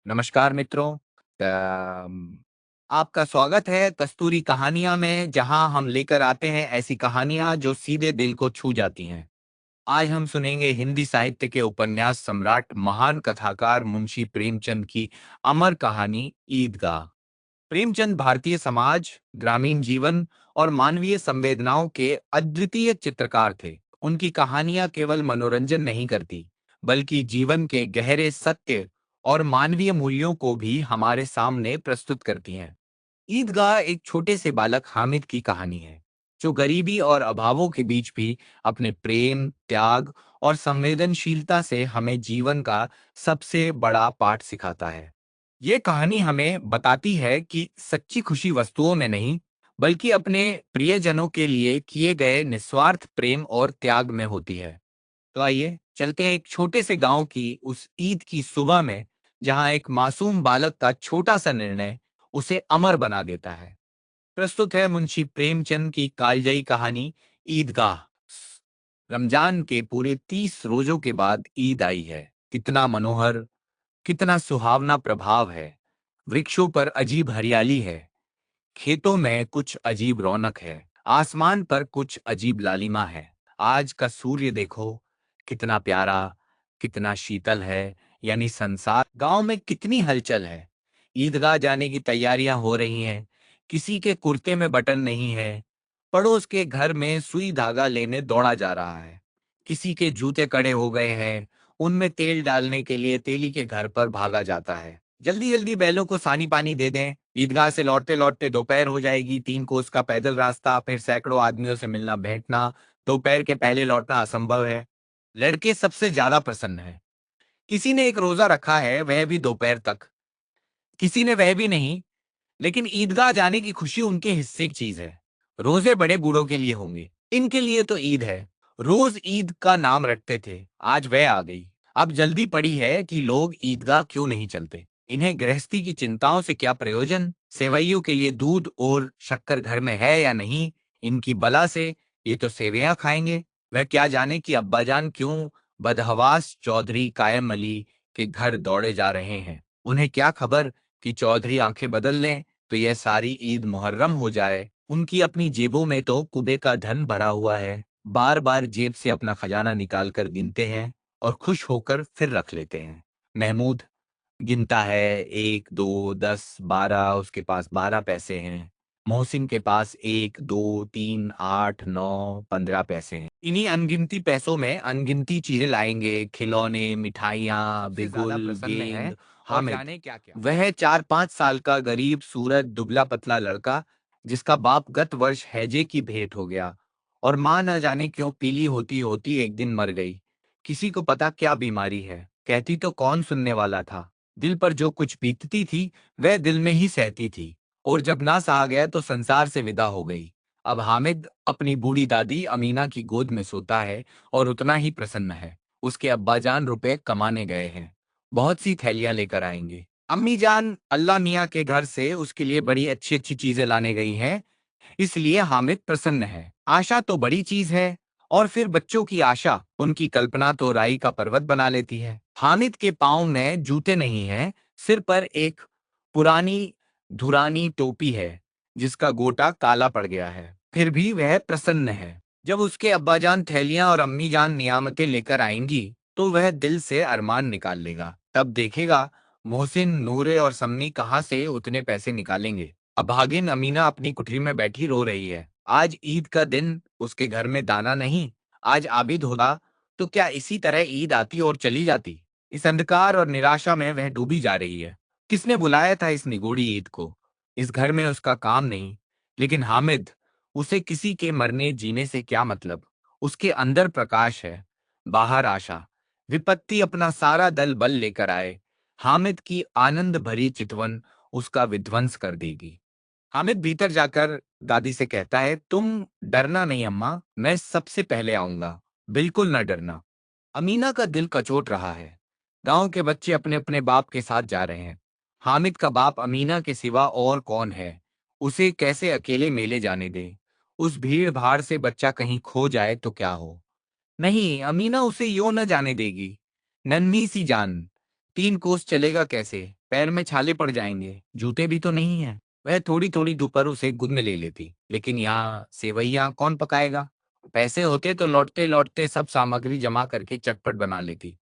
नमस्कार मित्रों। अम, आपका स्वागत है कस्तूरी कहानियाँ में, जहाँ हम लेकर आते हैं ऐसी कहानियाँ जो सीधे दिल को छू जाती हैं। आज हम सुनेंगे हिंदी साहित्य के उपन्यास सम्राट, महान कथाकार मुंशी प्रेमचंद की अमर कहानी ईदगाह। प्रेमचंद भारतीय समाज, ग्रामीण जीवन और मानवीय संवेदनाओं के अद्वितीय चित्रकार थे। उनकी कहानियां केवल मनोरंजन नहीं करती, बल्कि जीवन के गहरे सत्य और मानवीय मूल्यों को भी हमारे सामने प्रस्तुत करती हैं। ईदगाह एक छोटे से बालक हामिद की कहानी है, जो गरीबी और अभावों के बीच भी अपने प्रेम, त्याग और संवेदनशीलता से हमें जीवन का सबसे बड़ा पाठ सिखाता है। ये कहानी हमें बताती है कि सच्ची खुशी वस्तुओं में नहीं, बल्कि अपने प्रियजनों के लिए किए गए निस्वार्थ प्रेम और त्याग में होती है। तो आइए चलते हैं एक छोटे से गांव की उस ईद की सुबह में, जहां एक मासूम बालक का छोटा सा निर्णय उसे अमर बना देता है। प्रस्तुत है मुंशी प्रेमचंद की कालजयी कहानी ईदगाह। रमजान के पूरे 30 रोजों के बाद ईद आई है। कितना मनोहर, कितना सुहावना प्रभाव है। वृक्षों पर अजीब हरियाली है, खेतों में कुछ अजीब रौनक है, आसमान पर कुछ अजीब लालिमा है। आज का सूर्य देखो, कितना प्यारा, कितना शीतल है। यानी संसार, गांव में कितनी हलचल है। ईदगाह जाने की तैयारियां हो रही हैं। किसी के कुर्ते में बटन नहीं है, पड़ोस के घर में सुई धागा लेने दौड़ा जा रहा है। किसी के जूते कड़े हो गए हैं, उनमें तेल डालने के लिए तेली के घर पर भागा जाता है। जल्दी जल्दी बैलों को सानी पानी दे दें, ईदगाह से लौटते लौटते दोपहर हो जाएगी। 3 कोस का पैदल रास्ता, फिर सैकड़ों आदमियों से मिलना बैठना। दोपहर के पहले लौटना असंभव है। लड़के सबसे ज्यादा प्रसन्न हैं। किसी ने एक रोजा रखा है, वह भी दोपहर तक। किसी ने वह भी नहीं। लेकिन ईदगाह जाने की खुशी उनके हिस्से की चीज है। रोजे बड़े बूढ़ों के लिए होंगे, इनके लिए तो ईद है। रोज ईद का नाम रखते थे, आज वह आ गई। अब जल्दी पड़ी है कि लोग ईदगाह क्यों नहीं चलते। इन्हें गृहस्थी की चिंताओं से क्या प्रयोजन। सेवैयों के लिए दूध और शक्कर घर में है या नहीं, इनकी बला से ये तो सेवैयां खाएंगे। वह क्या जाने कि अब्बाजान क्यों बदहवास चौधरी कायम अली के घर दौड़े जा रहे हैं। उन्हें क्या खबर कि चौधरी आंखें बदल लें तो यह सारी ईद मुहर्रम हो जाए। उनकी अपनी जेबों में तो कुबे का धन भरा हुआ है। बार बार जेब से अपना खजाना निकाल कर गिनते हैं और खुश होकर फिर रख लेते हैं। महमूद गिनता है, 1, 2, 10, 12, उसके पास 12 पैसे हैं। मोहसिन के पास 1, 2, 3, 8, 9, 15 पैसे हैं। इन्हीं अनगिनती पैसों में अनगिनती चीजें लाएंगे, खिलौने, मिठाइयाँ, बिगुल, गेंद। और हामिद, जाने क्या क्या, वह 4-5 साल का गरीब सूरत दुबला पतला लड़का, जिसका बाप गत वर्ष हैजे की भेंट हो गया और माँ न जाने क्यों पीली होती होती एक दिन मर गई। किसी को पता क्या बीमारी है, कहती तो कौन सुनने वाला था। दिल पर जो कुछ बीतती थी, वह दिल में ही सहती थी। और जब ना सहा गया तो संसार से विदा हो गई। अब हामिद अपनी बूढ़ी दादी अमीना की गोद में सोता है और उतना ही प्रसन्न है। उसके अब्बाजान रुपए कमाने गए हैं, बहुत सी थैलियां लेकर आएंगे। अम्मी जान अल्लाह मियाँ के घर से उसके लिए बड़ी अच्छी अच्छी चीजें लाने गई हैं, इसलिए हामिद प्रसन्न है। आशा तो बड़ी चीज है, और फिर बच्चों की आशा, उनकी कल्पना तो राई का पर्वत बना लेती है। हामिद के पाँव में जूते नहीं हैं, सिर पर एक पुरानी धुरानी टोपी है, जिसका गोटा काला पड़ गया है। फिर भी वह प्रसन्न है। जब उसके अब्बाजान थैलियां और अम्मी जान नियामतें लेकर आएंगी, तो वह दिल से अरमान निकाल लेगा। तब देखेगा मोहसिन, नूरे और सम्मी कहाँ से उतने पैसे निकालेंगे। अभागिन अमीना अपनी कुठरी में बैठी रो रही है। आज ईद का दिन, उसके घर में दाना नहीं। आज आबिद होता तो क्या इसी तरह ईद आती और चली जाती। इस अंधकार और निराशा में वह डूबी जा रही है। किसने बुलाया था इस निगोड़ी ईद को। इस घर में उसका काम नहीं। लेकिन हामिद, उसे किसी के मरने जीने से क्या मतलब। उसके अंदर प्रकाश है, बाहर आशा। विपत्ति अपना सारा दल बल लेकर आए, हामिद की आनंद भरी चितवन उसका विध्वंस कर देगी। हामिद भीतर जाकर दादी से कहता है, तुम डरना नहीं अम्मा, मैं सबसे पहले आऊंगा। बिल्कुल न डरना। अमीना का दिल कचोट रहा है। गांव के बच्चे अपने अपने बाप के साथ जा रहे हैं। हामिद का बाप अमीना के सिवा और कौन है। उसे कैसे अकेले मेले जाने दे। उस भीड़ भाड़ से बच्चा कहीं खो जाए तो क्या हो। नहीं, अमीना उसे यूं न जाने देगी। नन्ही सी जान, 3 कोस चलेगा कैसे। पैर में छाले पड़ जाएंगे, जूते भी तो नहीं है। वह थोड़ी थोड़ी दोपहर उसे गुद में ले लेती, लेकिन यहाँ सेवैयाँ कौन पकाएगा? पैसे होते तो लौटते लौटते सब सामग्री जमा करके चटपट बना लेती।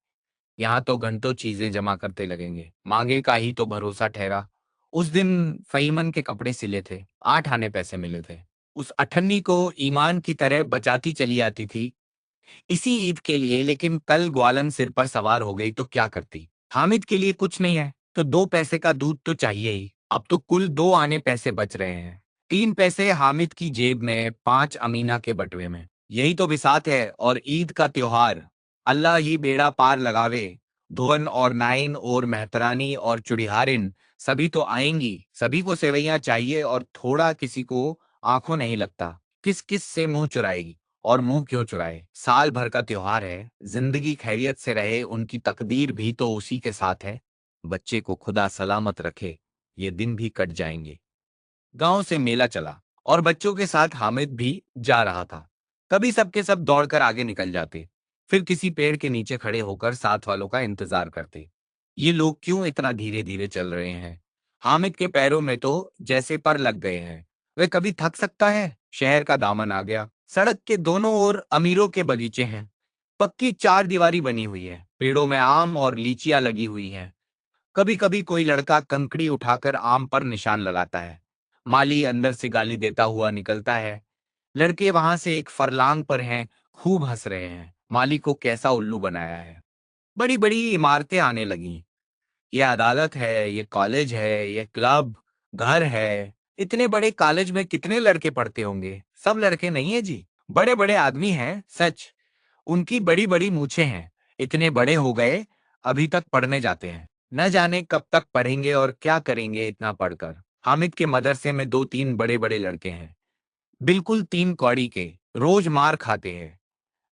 यहाँ तो घंटों चीजें जमा करते लगेंगे, मांगे का ही तो भरोसा ठहरा। उस दिन फहीमन के कपड़े सिले थे, 8 आने पैसे मिले थे। उस अठन्नी को ईमान की तरह बचाती चली आती थी इसी ईद के लिए, लेकिन कल ग्वालन सिर पर सवार हो गई तो क्या करती? हामिद के लिए कुछ नहीं है तो 2 पैसे का दूध तो चाहिए ही। अब तो कुल 2 आने पैसे बच रहे हैं। 3 पैसे हामिद की जेब में, 5 अमीना के बटुए में। यही तो बिसात है और ईद का त्योहार। अल्लाह ही बेड़ा पार लगावे। धुवन और नाइन और मेहतरानी और चुड़िहारिन सभी तो आएंगी, सभी को सेवैयां चाहिए और थोड़ा किसी को आंखों नहीं लगता। किस किस से मुंह चुराएगी? और मुंह क्यों चुराए? साल भर का त्योहार है, जिंदगी खैरियत से रहे, उनकी तकदीर भी तो उसी के साथ है। बच्चे को खुदा सलामत रखे, ये दिन भी कट जाएंगे। गांव से मेला चला और बच्चों के साथ हामिद भी जा रहा था। कभी सबके सब दौड़कर आगे निकल जाते, फिर किसी पेड़ के नीचे खड़े होकर साथ वालों का इंतजार करते। ये लोग क्यों इतना धीरे धीरे चल रहे हैं? हामिद के पैरों में तो जैसे पर लग गए हैं। वे कभी थक सकता है? शहर का दामन आ गया, सड़क के दोनों ओर अमीरों के बगीचे हैं, पक्की 4 दीवारी बनी हुई है, पेड़ों में आम और लीचियां लगी हुई हैं। कभी कभी कोई लड़का कंकड़ी उठाकर आम पर निशान लगाता है, माली अंदर से गाली देता हुआ निकलता है। लड़के वहां से एक फरलांग पर हैं, खूब हंस रहे हैं, माली को कैसा उल्लू बनाया है। बड़ी बड़ी इमारतें आने लगी। ये अदालत है, ये कॉलेज है, ये क्लब, घर है। इतने बड़े कॉलेज में कितने लड़के पढ़ते होंगे? सब लड़के नहीं है जी, बड़े बड़े आदमी हैं सच। उनकी बड़ी बड़ी मूछें हैं, इतने बड़े हो गए अभी तक पढ़ने जाते हैं। न जाने कब तक पढ़ेंगे और क्या करेंगे इतना पढ़कर। हामिद के मदरसे में 2-3 बड़े बड़े लड़के हैं, बिल्कुल 3 कौड़ी के, रोज मार खाते हैं,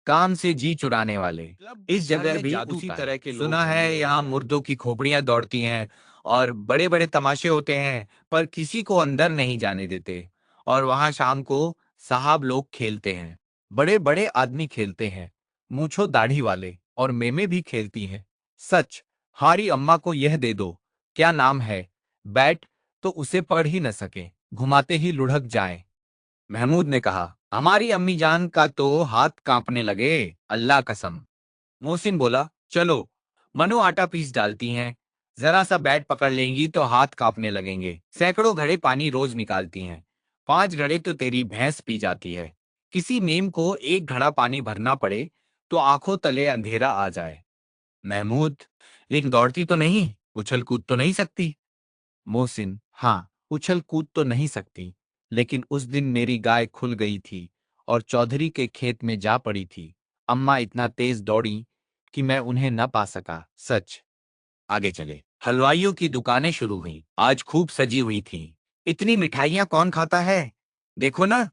काम से जी चुराने वाले। इस जगह भी उसी तरह के लोग सुना है, यहाँ मुर्दों की खोपड़ियां दौड़ती हैं और बड़े बड़े तमाशे होते हैं, पर किसी को अंदर नहीं जाने देते। और वहां शाम को साहब लोग खेलते हैं, बड़े बड़े आदमी खेलते हैं, मूछो दाढ़ी वाले, और मेमे भी खेलती हैं। सच, हारी अम्मा को यह दे दो, क्या नाम है, बैट, तो उसे पढ़ ही न सके, घुमाते ही लुढ़क जाए। महमूद ने कहा, हमारी अम्मी जान का तो हाथ कांपने लगे, अल्लाह कसम। मोहसिन बोला, चलो, मनो आटा पीस डालती हैं, जरा सा बैट पकड़ लेंगी तो हाथ कांपने लगेंगे। सैकड़ों घड़े पानी रोज निकालती हैं, 5 घड़े तो तेरी भैंस पी जाती है। किसी मेम को एक घड़ा पानी भरना पड़े तो आंखों तले अंधेरा आ जाए। महमूद, लेकिन दौड़ती तो नहीं, उछल कूद तो नहीं सकती। मोहसिन, हाँ, उछल कूद तो नहीं सकती, लेकिन उस दिन मेरी गाय खुल गई थी और चौधरी के खेत में जा पड़ी थी। अम्मा इतना तेज दौड़ी कि मैं उन्हें न पा सका। सच। आगे चले। हलवाइयों की दुकानें शुरू हुई, आज खूब सजी हुई थी। इतनी मिठाइयां कौन खाता है? देखो ना,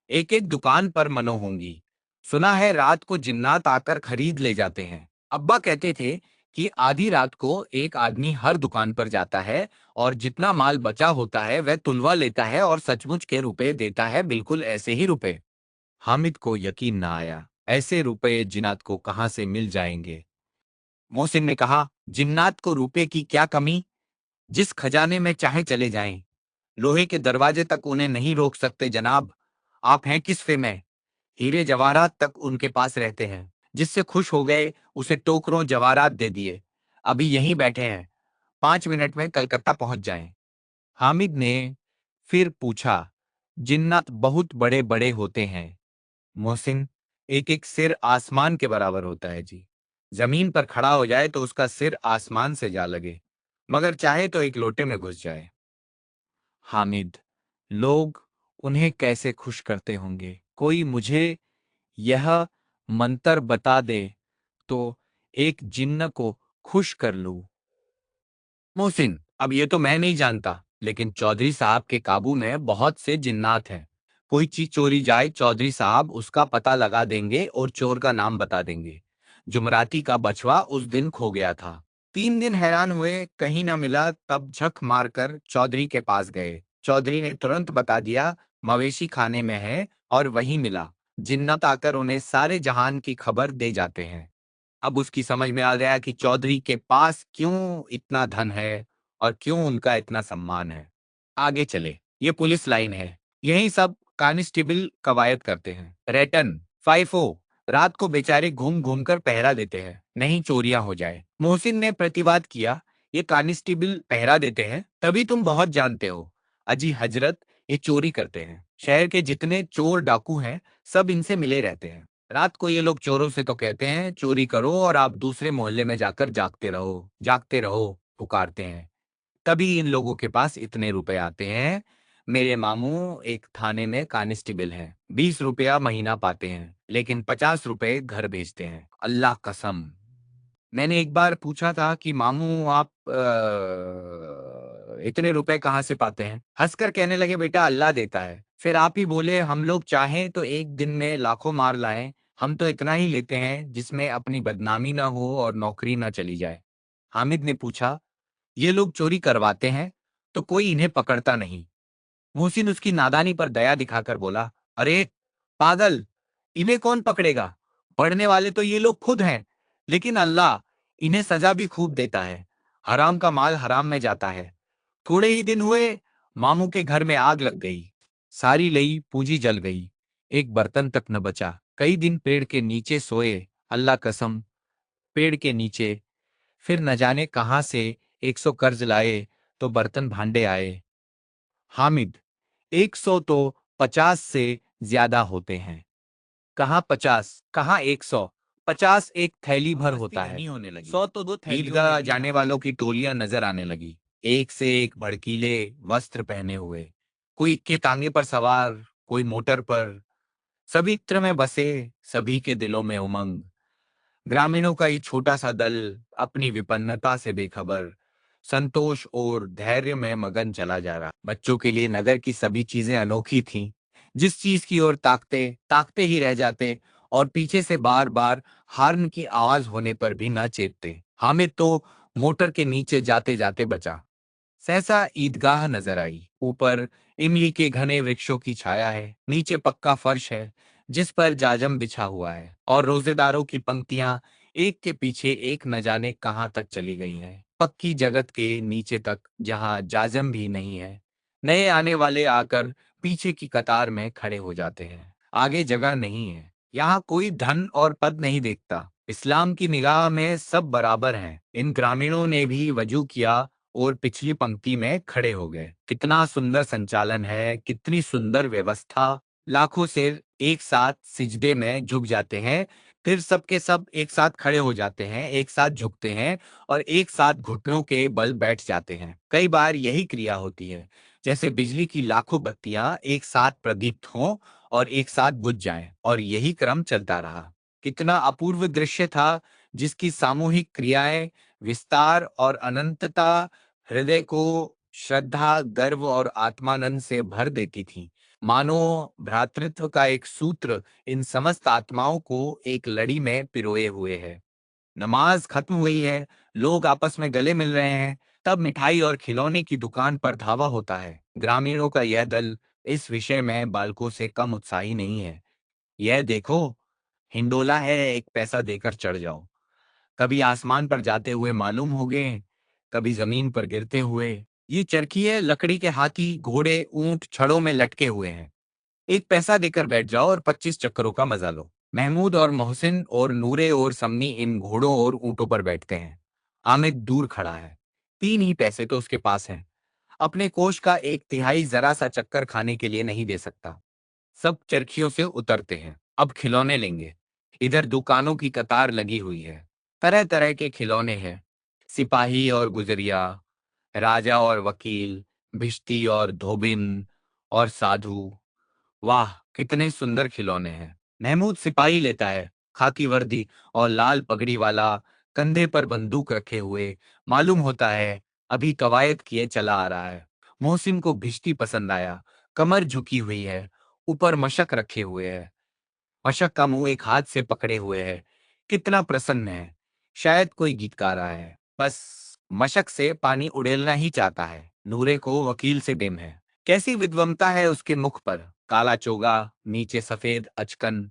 एक एक दुकान पर मनो होंगी। सुना है रात को जिन्नात आकर खरीद ले जाते हैं। अब्बा कहते थे कि आधी रात को एक आदमी हर दुकान पर जाता है और जितना माल बचा होता है वह तुलवा लेता है और सचमुच के रुपए देता है, बिल्कुल ऐसे ही रुपए। हामिद को यकीन ना आया, ऐसे रुपए जिन्नात को कहां से मिल जाएंगे? मोहसिन ने कहा, जिन्नात को रुपए की क्या कमी, जिस खजाने में चाहे चले जाएं, लोहे के दरवाजे तक उन्हें नहीं रोक सकते जनाब। आप हैं किस फे में? हीरे जवाहरात तक उनके पास रहते हैं, जिससे खुश हो गए उसे टोकरों जवाहरात दे दिए। अभी यहीं बैठे हैं, 5 मिनट में कलकत्ता पहुंच जाएं। हामिद ने फिर पूछा, जिन्नात बहुत बड़े बड़े होते हैं मोहसिन? एक एक सिर आसमान के बराबर होता है जी। जमीन पर खड़ा हो जाए तो उसका सिर आसमान से जा लगे, मगर चाहे तो एक लोटे में घुस जाए। हामिद, लोग उन्हें कैसे खुश करते होंगे? कोई मुझे यह मंतर बता दे तो एक जिन्न को खुश कर लूं। मोहसिन, अब ये तो मैं नहीं जानता, लेकिन चौधरी साहब के काबू में बहुत से जिन्नात हैं। कोई चीज चोरी जाए, चौधरी साहब उसका पता लगा देंगे और चोर का नाम बता देंगे। जुमराती का बछवा उस दिन खो गया था। 3 दिन हैरान हुए, कहीं ना मिला, तब झक मारकर चौधरी के पास गए। चौधरी ने तुरंत बता दिया, मवेशी खाने में है, और वहीं मिला। जिन्नत आकर उन्हें सारे जहान की खबर दे जाते हैं। अब उसकी समझ में आ गया कि चौधरी के पास क्यों इतना धन है और क्यों उनका इतना सम्मान है। आगे चले, ये पुलिस लाइन है, यही सब कांस्टेबल कवायद करते हैं। रेटन फाइफो रात को बेचारे घूम घूम कर पहरा देते हैं, नहीं चोरियां हो जाए। मोहसिन ने प्रतिवाद किया, ये कांस्टेबल पहरा देते हैं तभी तुम बहुत जानते हो। अजी हजरत, ये चोरी करते हैं, शहर के जितने चोर डाकू हैं सब इनसे मिले रहते हैं। रात को ये लोग चोरों से तो कहते हैं चोरी करो और आप दूसरे मोहल्ले में जाकर जागते रहो पुकारते हैं। तभी इन लोगों के पास इतने रुपए आते हैं। मेरे मामू एक थाने में कांस्टेबल हैं, 20 रुपया महीना पाते हैं, लेकिन 50 रुपए घर भेजते हैं, अल्लाह कसम। मैंने एक बार पूछा था कि मामू आप इतने रुपए कहाँ से पाते हैं? हंसकर कहने लगे बेटा अल्लाह देता है। फिर आप ही बोले हम लोग चाहें तो एक दिन में लाखों मार लाएं, हम तो इतना ही लेते हैं जिसमें अपनी बदनामी ना हो और नौकरी ना चली जाए। हामिद ने पूछा, ये लोग चोरी करवाते हैं तो कोई इन्हें पकड़ता नहीं। मोहसिन उसकी नादानी पर दया दिखाकर बोला, अरे पागल, इन्हें कौन पकड़ेगा? पढ़ने वाले तो ये लोग खुद हैं, लेकिन अल्लाह इन्हें सजा भी खूब देता है। हराम का माल हराम में जाता है। थोड़े ही दिन हुए, मामू के घर में आग लग गई, सारी लई पूंजी जल गई, एक बर्तन तक न बचा। कई दिन पेड़ के नीचे सोए, अल्लाह कसम, पेड़ के नीचे। फिर न जाने कहां से 100 कर्ज लाए तो बर्तन भांडे आए। हामिद, 100 तो 50 से ज्यादा होते हैं। कहाँ 50, कहाँ 100? 50 एक थैली भर होता है, 100 तो 2 थैलियों ईदगाह जाने वालों की टोलियां नजर आने लगी, एक से एक भड़कीले वस्त्र पहने हुए, कोई इक्के तांगे पर सवार, कोई मोटर पर, सभी इत्र में बसे, सभी के दिलों में उमंग। ग्रामीणों का ये छोटा सा दल अपनी विपन्नता से बेखबर, संतोष और धैर्य में मगन चला जा रहा। बच्चों के लिए नगर की सभी चीजें अनोखी थीं, जिस चीज की ओर ताकते ताकते ही रह जाते और पीछे से बार बार हार्न की आवाज होने पर भी न चेतते। हामिद तो मोटर के नीचे जाते जाते बचा। सहसा ईदगाह नजर आई। ऊपर इमली के घने वृक्षों की छाया है, नीचे पक्का फर्श है जिस पर जाजम बिछा हुआ है, और रोजेदारों की पंक्तियां एक के पीछे एक न जाने कहां तक चली गई हैं, पक्की जगत के नीचे तक जहां जाजम भी नहीं है। नए आने वाले आकर पीछे की कतार में खड़े हो जाते हैं। आगे जगह नहीं है। यहाँ कोई धन और पद नहीं देखता। इस्लाम की निगाह में सब बराबर हैं। इन ग्रामीणों ने भी वजू किया और पिछली पंक्ति में खड़े हो गए। कितना सुंदर संचालन है, कितनी सुंदर व्यवस्था। लाखों सिर एक साथ सिजदे में झुक जाते हैं, फिर सबके सब एक साथ खड़े हो जाते हैं, एक साथ झुकते हैं और एक साथ घुटनों के बल बैठ जाते हैं। कई बार यही क्रिया होती है, जैसे बिजली की लाखों बत्तियां एक साथ प्रदीप्त हों और एक साथ बुझ जाएं, और यही क्रम चलता रहा। कितना अपूर्व दृश्य था, जिसकी सामूहिक क्रियाएं, विस्तार और अनंतता हृदय को श्रद्धा, गर्व और आत्मानंद से भर देती थी। मानो भ्रातृत्व का एक सूत्र इन समस्त आत्माओं को एक लड़ी में पिरोए हुए है। नमाज खत्म हुई है, लोग आपस में गले मिल रहे हैं, तब मिठाई और खिलौने की दुकान पर धावा होता है। ग्रामीणों का यह दल इस विषय में बालकों से कम उत्साही नहीं है। यह देखो, हिंडोला है, एक पैसा देकर चढ़ जाओ। कभी आसमान पर जाते हुए मालूम होगे, कभी जमीन पर गिरते हुए। ये चरखिए लकड़ी के हाथी, घोड़े, ऊंट छड़ों में लटके हुए हैं। एक पैसा देकर बैठ जाओ और 25 चक्करों का मजा लो। महमूद और मोहसिन और नूरे और सम्मी इन घोड़ों और ऊंटों पर बैठते हैं। हामिद दूर खड़ा है, 3 ही पैसे तो उसके पास हैं। अपने कोष का 1/3 जरा सा चक्कर खाने के लिए नहीं दे सकता। सब चरखियों से उतरते हैं, अब खिलौने लेंगे। इधर दुकानों की कतार लगी हुई है, तरह तरह के खिलौने हैं, सिपाही और गुजरिया, राजा और वकील, भिश्ती और धोबिन और साधु। वाह, कितने सुंदर खिलौने हैं। महमूद सिपाही लेता है, खाकी वर्दी और लाल पगड़ी वाला, कंधे पर बंदूक रखे हुए, मालूम होता है अभी कवायद किए चला आ रहा है। मोहसिन को भिश्ती पसंद आया, कमर झुकी हुई है, ऊपर मशक रखे हुए है, मशक का मुंह एक हाथ से पकड़े हुए है, कितना प्रसन्न है, शायद कोई गीत गा रहा है, बस मशक से पानी उड़ेलना ही चाहता है। नूरे को वकील से प्रेम है, कैसी विद्वमता है उसके मुख पर, काला चोगा, नीचे सफेद अचकन,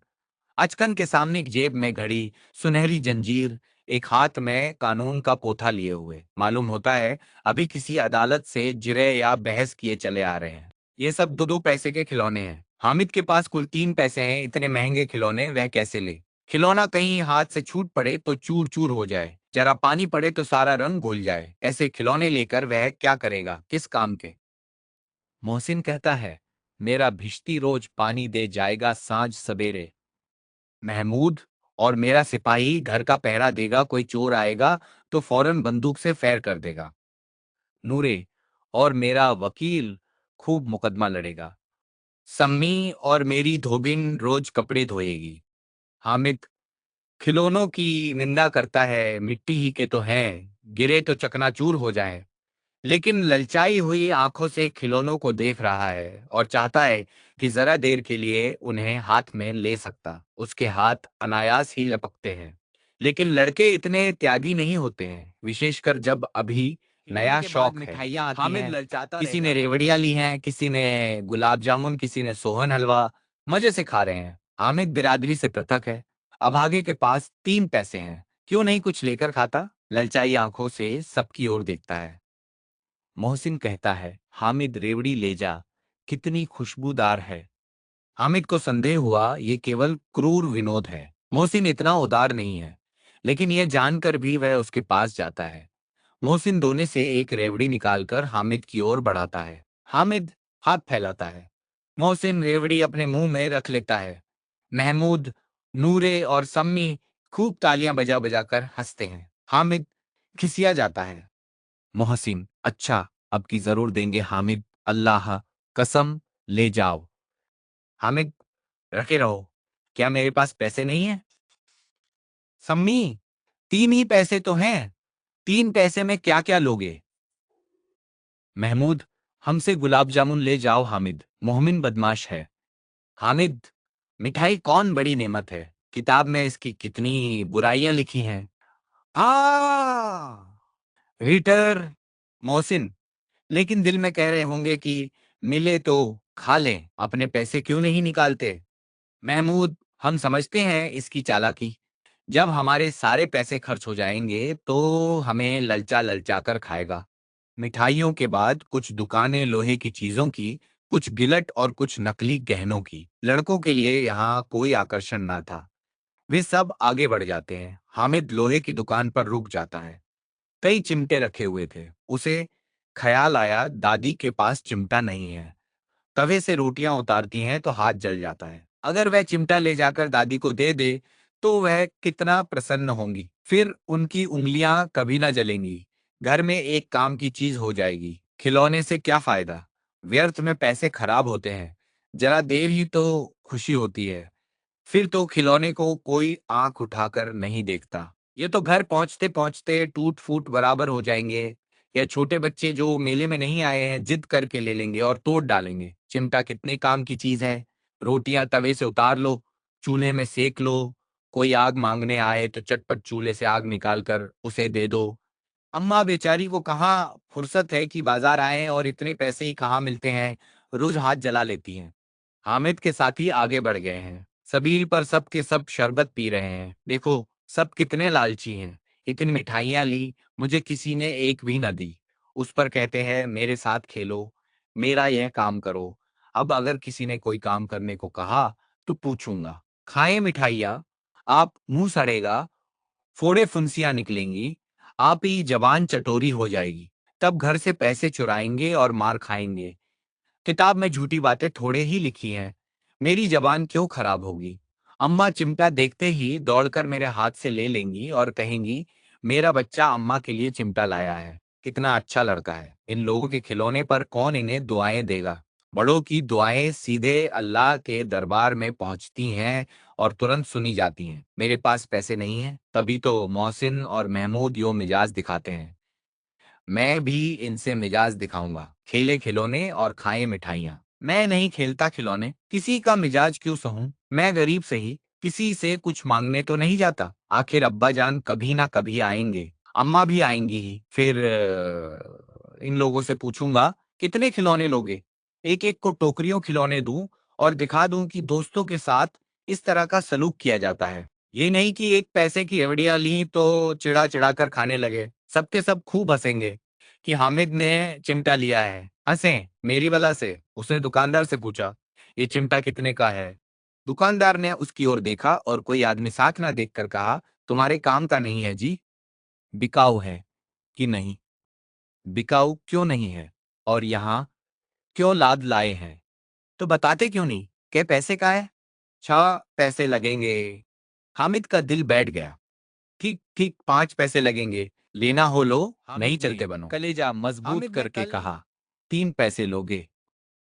अचकन के सामने एक जेब में घड़ी, सुनहरी जंजीर, एक हाथ में कानून का पोथा लिए हुए। मालूम होता है अभी किसी अदालत से जिरह या बहस किए चले आ रहे हैं। ये सब दो दो पैसे के खिलौने हैं। हामिद के पास कुल 3 पैसे हैं, इतने महंगे खिलौने वह कैसे ले? खिलौना कहीं हाथ से छूट पड़े तो चूर चूर हो जाए, जरा पानी पड़े तो सारा रंग घुल जाए। ऐसे खिलौने लेकर वह क्या करेगा, किस काम के? मोहसिन कहता है, मेरा भिश्ती रोज पानी दे जाएगा सांझ सवेरे। महमूद, और मेरा सिपाही घर का पहरा देगा, कोई चोर आएगा तो फौरन बंदूक से फायर कर देगा। नूरे, और मेरा वकील खूब मुकदमा लड़ेगा। सम्मी, और मेरी धोबिन रोज कपड़े धोएगी। हामिद, खिलौनों की निंदा करता है, मिट्टी ही के तो हैं, गिरे तो चकनाचूर हो जाएं। लेकिन ललचाई हुई आंखों से खिलौनों को देख रहा है और चाहता है कि जरा देर के लिए उन्हें हाथ में ले सकता। उसके हाथ अनायास ही लपकते हैं। लेकिन लड़के इतने त्यागी नहीं होते हैं, विशेषकर जब अभी नया शौक है। मिठाइयाँ आती हामिद हैं, ललचाता किसी ने रेवड़ियाँ ली हैं, किसी ने गुलाब जामुन, किसी ने सोहन हलवा, मजे से खा रहे हैं। हामिद बिरादरी से पृथक है। अभागे के पास 3 पैसे हैं, क्यों नहीं कुछ लेकर खाता? ललचाई आंखों से सबकी ओर देखता है। मोहसिन कहता है, हामिद रेवड़ी ले जा, कितनी खुशबूदार है। हामिद को संदेह हुआ ये केवल क्रूर विनोद है। मोहसिन इतना उदार नहीं है, लेकिन यह जानकर भी वह उसके पास जाता है। मोहसिन दोने से एक रेवड़ी निकालकर हामिद की ओर बढ़ाता है। हामिद हाथ फैलाता है। मोहसिन रेवड़ी अपने मुंह में रख लेता है। महमूद, नूरे और सम्मी खूब तालियां बजा बजा कर हंसते हैं। हामिद खिसिया जाता है। मोहसिन, अच्छा, अब की जरूर देंगे हामिद, अल्लाह कसम, ले जाओ। हामिद, रखे रहो, क्या मेरे पास पैसे नहीं है? सम्मी, 3 ही पैसे तो हैं, 3 पैसे में क्या क्या लोगे? महमूद, हमसे गुलाब जामुन ले जाओ हामिद, मोहमिन बदमाश है। हामिद, मिठाई कौन बड़ी नेमत है, किताब में इसकी कितनी बुराइयां लिखी हैं। आ हीटर। मोहसिन, लेकिन दिल में कह रहे होंगे कि मिले तो खा लें, अपने पैसे क्यों नहीं निकालते? महमूद, हम समझते हैं इसकी चालाकी। जब हमारे सारे पैसे खर्च हो जाएंगे तो हमें ललचा ललचा कर खाएगा। मिठाइयों के बाद कुछ दुकानें लोहे की चीजों की, कुछ गिलट और कुछ नकली गहनों की। लड़कों के लिए यहाँ कोई आकर्षण ना था। वे सब आगे बढ़ जाते हैं। हामिद लोहे की दुकान पर रुक जाता है। कई चिमटे रखे हुए थे। उसे ख्याल आया दादी के पास चिमटा नहीं है। तवे से रोटियां उतारती हैं तो हाथ जल जाता है। अगर वह चिमटा ले जाकर दादी को दे दे तो वह कितना प्रसन्न होंगी। फिर उनकी उंगलियां कभी ना जलेंगी। घर में एक काम की चीज हो जाएगी। खिलौने से क्या फायदा, व्यर्थ में पैसे खराब होते हैं। जरा देर ही तो खुशी होती है, फिर तो खिलौने को कोई आंख उठाकर नहीं देखता। ये तो घर पहुंचते पहुंचते टूट फूट बराबर हो जाएंगे। या छोटे बच्चे जो मेले में नहीं आए हैं जिद करके ले लेंगे और तोड़ डालेंगे। चिमटा कितने काम की चीज है। रोटियां तवे से उतार लो, चूल्हे में सेक लो। कोई आग मांगने आए तो चटपट चूल्हे से आग निकाल कर उसे दे दो। अम्मा बेचारी को कहाँ फुर्सत है कि बाजार आए, और इतने पैसे ही कहाँ मिलते हैं, रोज हाथ जला लेती हैं। हामिद के साथी आगे बढ़ गए हैं। सभी पर सब के सब शरबत पी रहे हैं। देखो सब कितने लालची हैं। इतनी मिठाइयाँ ली, मुझे किसी ने एक भी न दी। उस पर कहते हैं मेरे साथ खेलो, मेरा यह काम करो। अब अगर किसी ने कोई काम करने को कहा तो पूछूंगा। खाए मिठाइयाँ, आप मुंह सड़ेगा, फोड़े फुंसियाँ निकलेंगी, आप ही जबान चटोरी हो जाएगी। तब घर से पैसे चुराएंगे और मार खाएंगे। किताब में झूठी बातें थोड़े ही लिखी हैं, मेरी जबान क्यों खराब होगी? अम्मा चिमटा देखते ही दौड़कर मेरे हाथ से ले लेंगी और कहेंगी मेरा बच्चा अम्मा के लिए चिमटा लाया है, कितना अच्छा लड़का है। इन लोगों के खिलौने पर कौन इन्हें दुआएं देगा? बड़ों की दुआएं सीधे अल्लाह के दरबार में पहुंचती हैं और तुरंत सुनी जाती हैं। मेरे पास पैसे नहीं हैं, तभी तो मोहसिन और महमूद यो मिजाज दिखाते हैं। मैं भी इनसे मिजाज दिखाऊंगा, खेले खिलौने और खाए मिठाइयाँ। मैं नहीं खेलता खिलौने, किसी का मिजाज क्यों सहूं? मैं गरीब सही, किसी से कुछ मांगने तो नहीं जाता। आखिर अब्बा जान कभी ना कभी आएंगे, अम्मा भी आएंगी ही। फिर इन लोगों से पूछूंगा कितने खिलौने लोगे। एक एक को टोकरियों खिलौने दूं और दिखा दूं कि दोस्तों के साथ इस तरह का सलूक किया जाता है। ये नहीं कि एक पैसे की एवड़िया ली तो चिढ़ा चिढ़ा कर खाने लगे। सबके सब खूब हंसेंगे कि हामिद ने चिमटा लिया है। हंसे मेरी वजह से। उसने दुकानदार से पूछा, ये चिमटा कितने का है? दुकानदार ने उसकी ओर देखा और कोई आदमी साथ ना देखकर कहा, तुम्हारे काम का नहीं है जी। बिकाऊ है कि नहीं? बिकाऊ क्यों नहीं है? और यहाँ क्यों लाद लाए हैं? तो बताते क्यों नहीं? क्या पैसे का है? 6 पैसे लगेंगे। हामिद का दिल बैठ गया। ठीक ठीक 5 पैसे लगेंगे। लेना हो लो, नहीं चलते बनो। कलेजा मजबूत हामिद ने करके कहा, 3 पैसे लोगे?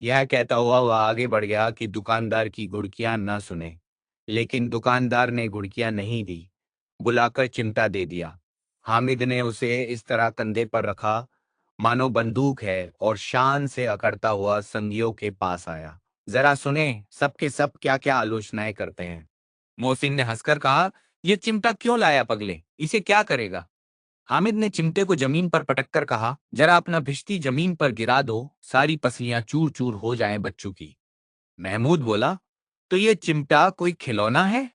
यह कहता हुआ वह आगे बढ़ गया कि दुकानदार की घुड़कियां न सुने। लेकिन दुकानदार ने घुड़कियां नहीं दी, बुलाकर चिमटा दे दिया। हामिद ने उसे इस तरह कंधे पर रखा मानो बंदूक है और शान से अकड़ता हुआ संगियों के पास आया। जरा सुने सबके सब क्या क्या आलोचनाएं करते हैं। मोहसिन ने हंसकर कहा, यह चिमटा क्यों लाया पगले? इसे क्या करेगा? हामिद ने चिमटे को जमीन पर पटक कर कहा, जरा अपना भिश्ती जमीन पर गिरा दो, सारी पसलियां चूर चूर हो जाएं बच्चों की। महमूद बोला, तो ये चिमटा कोई खिलौना है?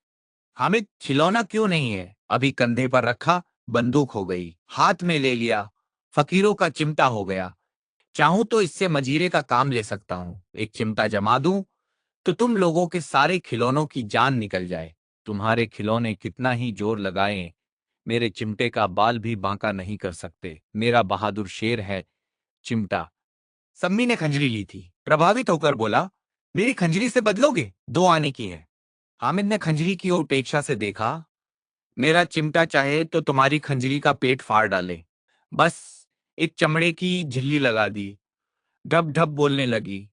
हामिद, खिलौना क्यों नहीं है? अभी कंधे पर रखा, बंदूक हो गई, हाथ में ले लिया, फकीरों का चिमटा हो गया। चाहूं तो इससे मजीरे का काम ले सकता हूं। एक चिमटा जमा दूं तो तुम लोगों के सारे खिलौनों की जान निकल जाए। तुम्हारे खिलौने कितना ही जोर लगाएं, मेरे चिमटे का बाल भी बांका नहीं कर सकते। मेरा बहादुर शेर है चिमटा। सम्मी ने खंजरी ली थी, प्रभावित होकर बोला, मेरी खंजरी से बदलोगे? 2 आने की है। हामिद ने खंजरी की ओर उपेक्षा से देखा। मेरा चिमटा चाहे तो तुम्हारी खंजरी का पेट फाड़ डाले। बस एक चमड़े की झिल्ली लगा दी। ढब ढब बोलने लगी।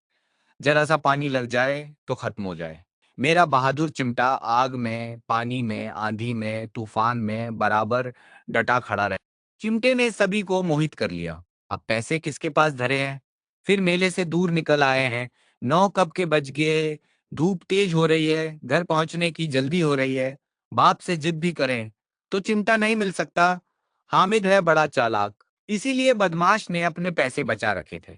जरा सा पानी लग जाए तो खत्म हो जाए। मेरा बहादुर चिमटा आग में, पानी में, आंधी में, तूफान में बराबर डटा खड़ा रहे। चिमटे ने सभी को मोहित कर लिया। अब पैसे किसके पास धरे हैं? फिर मेले से दूर निकल आए हैं। 9 कब के बज गए। धूप तेज हो रही है, घर पहुंचने की जल्दी हो रही है। बाप से जिद भी करें तो चिमटा नहीं मिल सकता। हामिद है बड़ा चालाक, इसीलिए बदमाश ने अपने पैसे बचा रखे थे।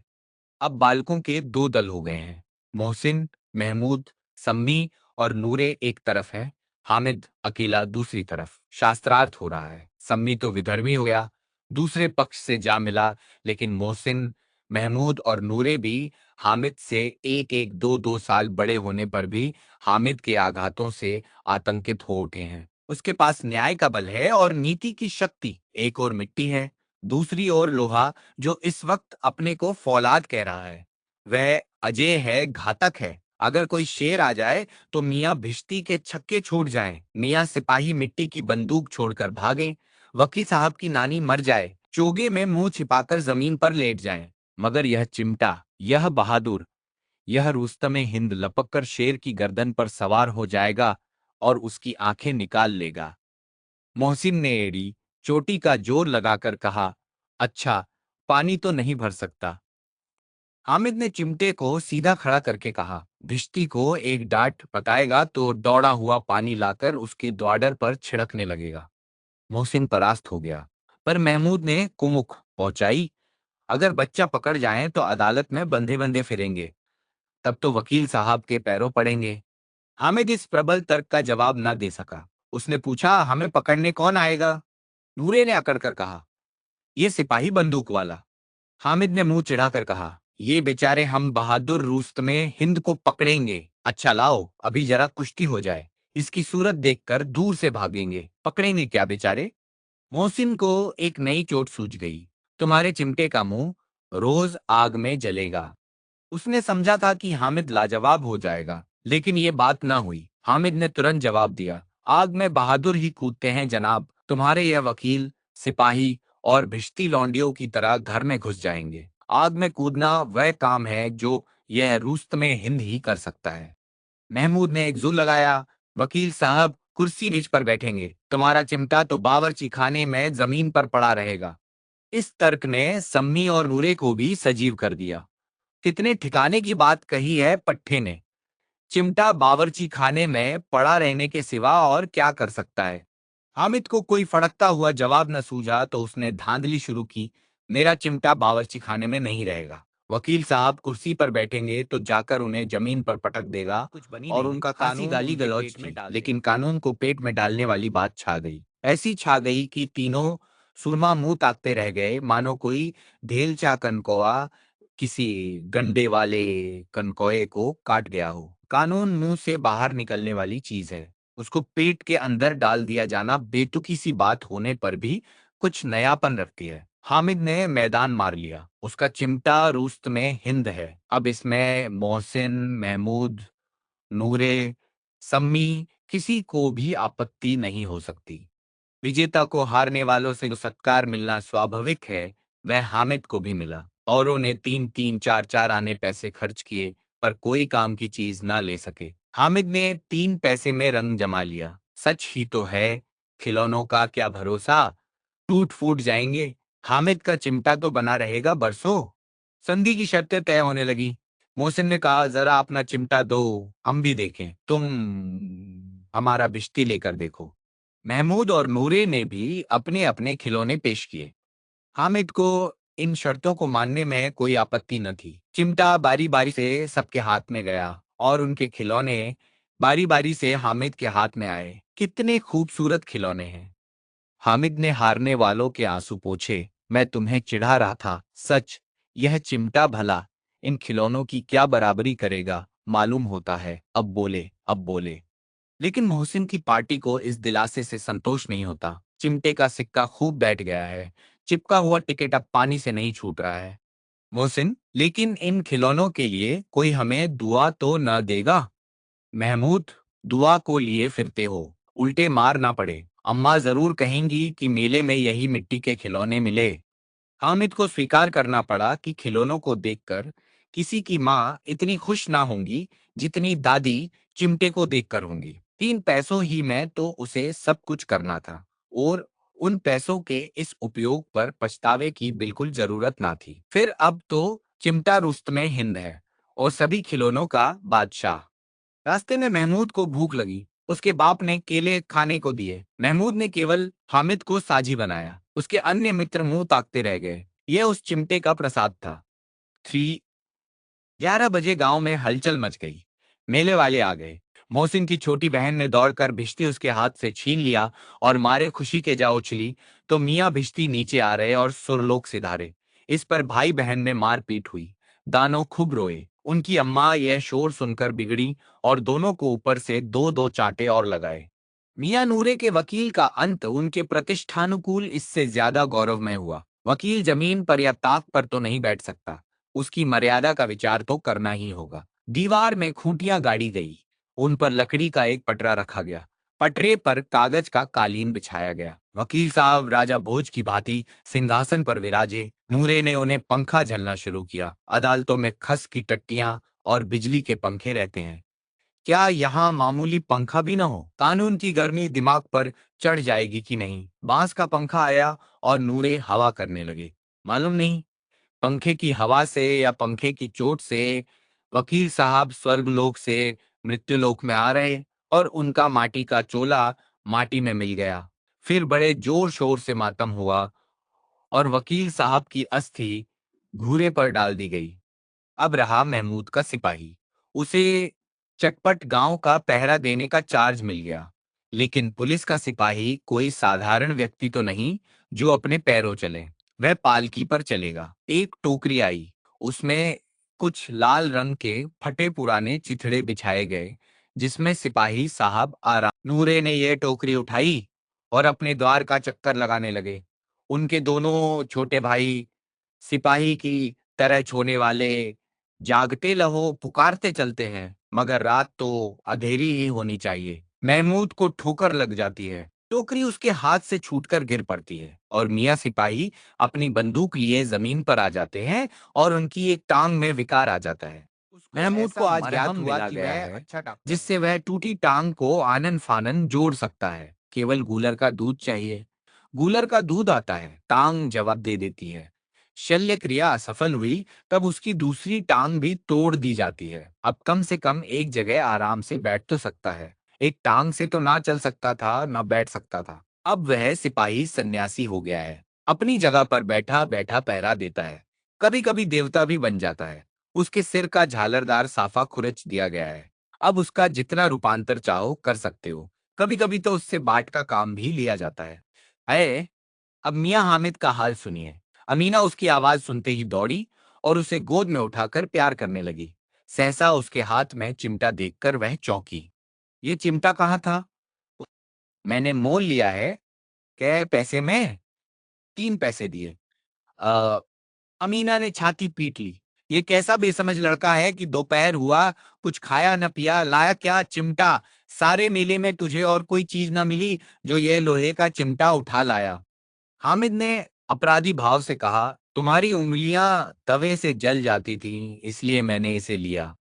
अब बालकों के 2 दल हो गए हैं। मोहसिन, महमूद, सम्मी और नूरे एक तरफ है। हामिद अकेला दूसरी तरफ। शास्त्रार्थ हो रहा है। सम्मी तो विधर्मी हो गया, दूसरे पक्ष से जा मिला। लेकिन मोहसिन, महमूद और नूरे भी हामिद से एक एक 2 2 साल बड़े होने पर भी हामिद के आघातों से आतंकित हो उठे हैं। उसके पास न्याय का बल है और नीति की शक्ति। एक और मिट्टी है, दूसरी ओर लोहा, जो इस वक्त अपने को फौलाद कह रहा है। वह अजय है, घातक है। अगर कोई शेर आ जाए तो मियाँ भिश्ती के छक्के छूट जाएं, मियाँ सिपाही मिट्टी की बंदूक छोड़कर भागें, वकील साहब की नानी मर जाए, चोगे में मुंह छिपाकर जमीन पर लेट जाएं। मगर यह चिमटा, यह बहादुर, यह रुस्तमे हिंद लपक कर शेर की गर्दन पर सवार हो जाएगा और उसकी आंखें निकाल लेगा। मोहसिन ने एड़ी चोटी का जोर लगाकर कहा, अच्छा, पानी तो नहीं भर सकता। हामिद ने चिमटे को सीधा खड़ा करके कहा, भिश्ती को एक डांट पकाएगा तो दौड़ा हुआ पानी लाकर उसके द्वाडर पर छिड़कने लगेगा। मोहसिन परास्त हो गया। पर महमूद ने कुमुक पहुंचाई, अगर बच्चा पकड़ जाए तो अदालत में बंधे बंधे फिरेंगे, तब तो वकील साहब के पैरों पड़ेंगे। हामिद इस प्रबल तर्क का जवाब न दे सका। उसने पूछा, हमें पकड़ने कौन आएगा? नूरे ने अकड़ कर कहा, ये सिपाही बंदूक वाला। हामिद ने मुंह चिढ़ाकर कहा, ये बेचारे हम बहादुर रुस्तमे हिंद को पकड़ेंगे। अच्छा लाओ, अभी जरा कुश्ती हो जाए, इसकी सूरत देखकर दूर से भागेंगे। पकड़ेंगे क्या बेचारे? मोहसिन को एक नई चोट सूझ गई। तुम्हारे चिमटे का मुंह रोज आग में जलेगा। उसने समझा था कि हामिद लाजवाब हो जाएगा, लेकिन ये बात ना हुई। हामिद ने तुरंत जवाब दिया, आग में बहादुर ही कूदते हैं जनाब। तुम्हारे यह वकील, सिपाही और भिश्ती लौंडियों की तरह घर में घुस जाएंगे। आग में कूदना वह काम है जो यह रुस्त में हिंद ही कर सकता है। महमूद ने एक जुल लगाया, वकील साहब कुर्सी रिच पर बैठेंगे, तुम्हारा चिमटा तो बावर्ची खाने में जमीन पर पड़ा रहेगा। इस तर्क ने सम्मी और नूरे को भी सजीव कर दिया। कितने ठिकाने की बात कही है पट्टे ने। चिमटा बावर्ची खाने में पड़ा रहने के सिवा और क्या कर सकता है? हामिद को कोई फड़कता हुआ जवाब न सूझा तो उसने धांधली शुरू की, मेरा चिमटा बावर्ची खाने में नहीं रहेगा। वकील साहब कुर्सी पर बैठेंगे तो जाकर उन्हें जमीन पर पटक देगा कुछ बनी और नहीं, उनका खांसी कानून गाली उनके गलौज पेट में थी, डाल लेकिन देगा। कानून को पेट में डालने वाली बात छा गई। ऐसी छा गई कि तीनों सुरमा मुंह ताकते रह गए, मानो कोई ढेलचा कनकौआ किसी गंडे वाले कनकोए को काट गया हो। कानून मुंह से बाहर निकलने वाली चीज है। उसको पेट के अंदर डाल दिया जाना बेतुकी सी बात होने पर भी कुछ नयापन रखती है। हामिद ने मैदान मार लिया। उसका चिमटा रुस्त में हिंद है। अब इसमें मोहसिन, महमूद, नूरे, सम्मी किसी को भी आपत्ति नहीं हो सकती। विजेता को हारने वालों से जो सत्कार मिलना स्वाभाविक है, वह हामिद को भी मिला। औरों ने 3-3, 4-4 आने पैसे खर्च किए, पर कोई काम की चीज ना ले सके। हामिद ने 3 पैसे में रंग जमा लिया। सच ही तो है, खिलौनों का क्या भरोसा, टूट फूट जाएंगे। हामिद का चिमटा तो बना रहेगा बरसों। संधि की शर्तें तय होने लगी। मोहसिन ने कहा, जरा अपना चिमटा दो, हम भी देखें। तुम हमारा बिश्ती लेकर देखो। महमूद और नूरे ने भी अपने अपने खिलौने पेश किए। हामिद को इन शर्तों को मानने में कोई आपत्ति न थी। चिमटा बारी बारी से सबके हाथ में गया और उनके खिलौने बारी बारी से हामिद के हाथ में आए। कितने खूबसूरत खिलौने हैं। हामिद ने हारने वालों के आंसू पोंछे। मैं तुम्हें चिढ़ा रहा था, सच। यह चिमटा भला इन खिलौनों की क्या बराबरी करेगा, मालूम होता है। अब बोले, अब बोले। लेकिन मोहसिन की पार्टी को इस दिलासे से संतोष नहीं होता। चिमटे का सिक्का खूब बैठ गया है। चिपका हुआ टिकट अब पानी से नहीं छूट रहा है। मोहसिन, लेकिन इन खिलौनों के लिए कोई हमें दुआ तो न देगा? महमूद, दुआ को लिए फिरते हो, उल्टे मार ना पड़े। अम्मा जरूर कहेंगी कि मेले में यही मिट्टी के खिलौने मिले। हामिद को स्वीकार करना पड़ा कि खिलौनों को देखकर किसी की माँ इतनी खुश ना होंगी जितनी दादी चिमटे को देखकर होंगी। 3 पैसों ही में तो उसे सब कुछ करना था और उन पैसों के इस उपयोग पर पछतावे की बिल्कुल जरूरत ना थी। फिर अब तो चिमटा रुस्त में हिंद है और सभी खिलौनों का बादशाह। रास्ते में महमूद को भूख लगी। उसके बाप ने केले खाने को दिए। महमूद ने केवल हामिद को साझी बनाया। उसके अन्य मित्र मुंह ताकते रह गए। यह उस चिमटे का प्रसाद था। थ्री 11 बजे गांव में हलचल मच गई। मेले वाले आ गए। मोहसिन की छोटी बहन ने दौड़कर भिश्ती उसके हाथ से छीन लिया और मारे खुशी के जा उछली तो मियाँ भिश्ती नीचे आ रहे और सुरलोक सिधारे। इस पर भाई बहन में मारपीट हुई। दानों खूब रोए। उनकी अम्मा यह शोर सुनकर बिगड़ी और दोनों को ऊपर से 2-2 चांटे और लगाए। मियाँ नूरे के वकील का अंत उनके प्रतिष्ठानुकूल इससे ज्यादा गौरवमय हुआ। वकील जमीन पर या ताक पर तो नहीं बैठ सकता। उसकी मर्यादा का विचार तो करना ही होगा। दीवार में खूंटियां गाड़ी गई। उन पर लकड़ी का एक पटरा रखा गया। पटरे पर कागज का कालीन बिछाया गया। वकील साहब राजा भोज की भांति सिंहासन पर विराजे। नूरे ने उन्हें पंखा झलना शुरू किया। अदालतों में खस की टट्टियां और बिजली के पंखे रहते हैं, क्या यहाँ मामूली पंखा भी ना हो? कानून की गर्मी दिमाग पर चढ़ जाएगी कि नहीं? बांस का पंखा आया और नूरे हवा करने लगे। मालूम नहीं, पंखे की हवा से या पंखे की चोट से वकील साहब स्वर्गलोक से मृत्युलोक में आ रहे और उनका माटी का चोला माटी में मिल गया। फिर बड़े जोर शोर से मातम हुआ और वकील साहब की अस्थि घूरे पर डाल दी गई। अब रहा महमूद का सिपाही। उसे चटपट गांव का पहरा देने का चार्ज मिल गया। लेकिन पुलिस का सिपाही कोई साधारण व्यक्ति तो नहीं जो अपने पैरों चले। वह पालकी पर चलेगा। एक टोकरी आई। उसमें कुछ लाल रंग के फटे पुराने चिथड़े बिछाए गए जिसमें सिपाही साहब आराम। नूरे ने यह टोकरी उठाई और अपने द्वार का चक्कर लगाने लगे। उनके दोनों छोटे भाई सिपाही की तरह छोने वाले जागते लहो पुकारते चलते हैं, मगर रात तो अंधेरी ही होनी चाहिए। महमूद को ठोकर लग जाती है। टोकरी उसके हाथ से छूटकर गिर पड़ती है और मियाँ सिपाही अपनी बंदूक लिए जमीन पर आ जाते हैं और उनकी एक टांग में विकार आ जाता है। महमूद को आज ज्ञात हुआ कि वह अच्छा डॉक्टर जिससे वह टूटी टांग को आनन फानन जोड़ सकता है। केवल गूलर का दूध चाहिए। गूलर का दूध आता है। टांग जवाब दे देती है। शल्य क्रिया असफल हुई तब उसकी दूसरी टांग भी तोड़ दी जाती है। अब कम से कम एक जगह आराम से बैठ तो सकता है। एक टांग से तो ना चल सकता था ना बैठ सकता था। अब वह सिपाही सन्यासी हो गया है। अपनी जगह पर बैठा बैठा पहरा देता है। कभी कभी देवता भी बन जाता है। उसके सिर का झालरदार साफा खुरच दिया गया है। अब उसका जितना रूपांतर चाहो कर सकते हो। कभी कभी तो उससे बाट का काम भी लिया जाता है। अरे, अब मियां हामिद का हाल सुनिए। अमीना उसकी आवाज सुनते ही दौड़ी और उसे गोद में उठाकर प्यार करने लगी। सहसा उसके हाथ में चिमटा देखकर वह चौंकी। ये चिमटा कहाँ था? मैंने मोल लिया है। कै पैसे में? 3 पैसे दिए। अ, अमीना ने छाती पीट ली। ये कैसा बेसमझ लड़का है कि दोपहर हुआ, कुछ खाया न पिया, लाया क्या चिमटा? सारे मेले में तुझे और कोई चीज न मिली जो ये लोहे का चिमटा उठा लाया। हामिद ने अपराधी भाव से कहा, तुम्हारी उंगलियां तवे से जल जाती थीं, इसलिए मैंने इसे लिया।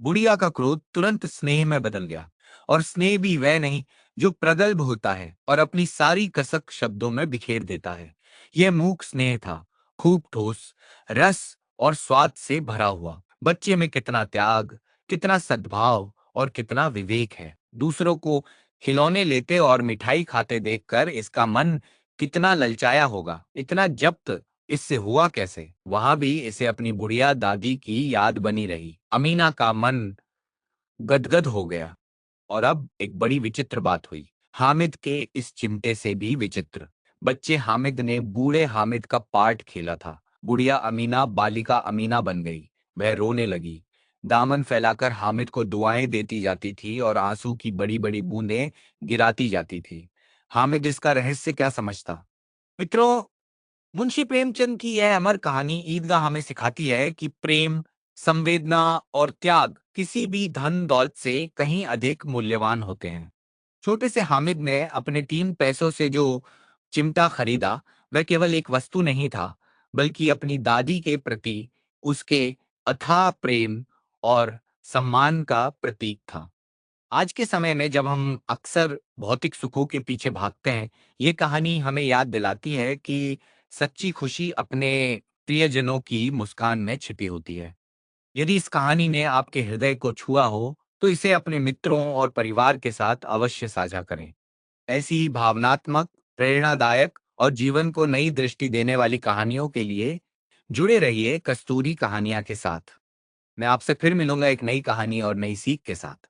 बुढ़िया का क्रोध तुरंत स्नेह में बदल गया। और स्नेह भी वह नहीं जो प्रगल्भ होता है और अपनी सारी कसक शब्दों में बिखेर देता है। यह मूक स्नेह था, खूब ठोस, रस और स्वाद से भरा हुआ। बच्चे में कितना त्याग, कितना सद्भाव और कितना विवेक है। दूसरों को खिलौने लेते और मिठाई खाते देखकर इसका मन कितना ललचाया होगा। इतना जब्त इससे हुआ कैसे? वहां भी इसे अपनी बुढ़िया दादी की याद बनी रही। अमीना का मन गदगद हो गया। और अब एक बड़ी विचित्र बात हुई। हामिद के इस चिमटे से भी विचित्र। बच्चे हामिद ने बूढ़े हामिद का पार्ट खेला था। बुढ़िया अमीना बालिका अमीना बन गई। वह रोने लगी, दामन फैलाकर हामिद को दुआएं देती जाती थी और आंसू की बड़ी बड़ी बूंदें गिराती जाती थी। हामिद इसका रहस्य क्या समझता? मित्रों, मुंशी प्रेमचंद की यह अमर कहानी ईदगाह हमें सिखाती है कि प्रेम, संवेदना और त्याग किसी भी धन दौलत से कहीं अधिक मूल्यवान होते हैं। छोटे से हामिद ने अपने 3 पैसों से जो चिमटा खरीदा, वह केवल एक वस्तु नहीं था, बल्कि अपनी दादी के प्रति उसके अथाह प्रेम और सम्मान का प्रतीक था। आज के समय में जब हम अक्सर भौतिक सुखों के पीछे भागते हैं, ये कहानी हमें याद दिलाती है कि सच्ची खुशी अपने प्रियजनों की मुस्कान में छिपी होती है। यदि इस कहानी ने आपके हृदय को छुआ हो, तो इसे अपने मित्रों और परिवार के साथ अवश्य साझा करें। ऐसी ही भावनात्मक, प्रेरणादायक और जीवन को नई दृष्टि देने वाली कहानियों के लिए जुड़े रहिए कस्तूरी कहानियां के साथ। मैं आपसे फिर मिलूंगा एक नई कहानी और नई सीख के साथ।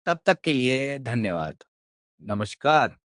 तब तक के लिए धन्यवाद। नमस्कार।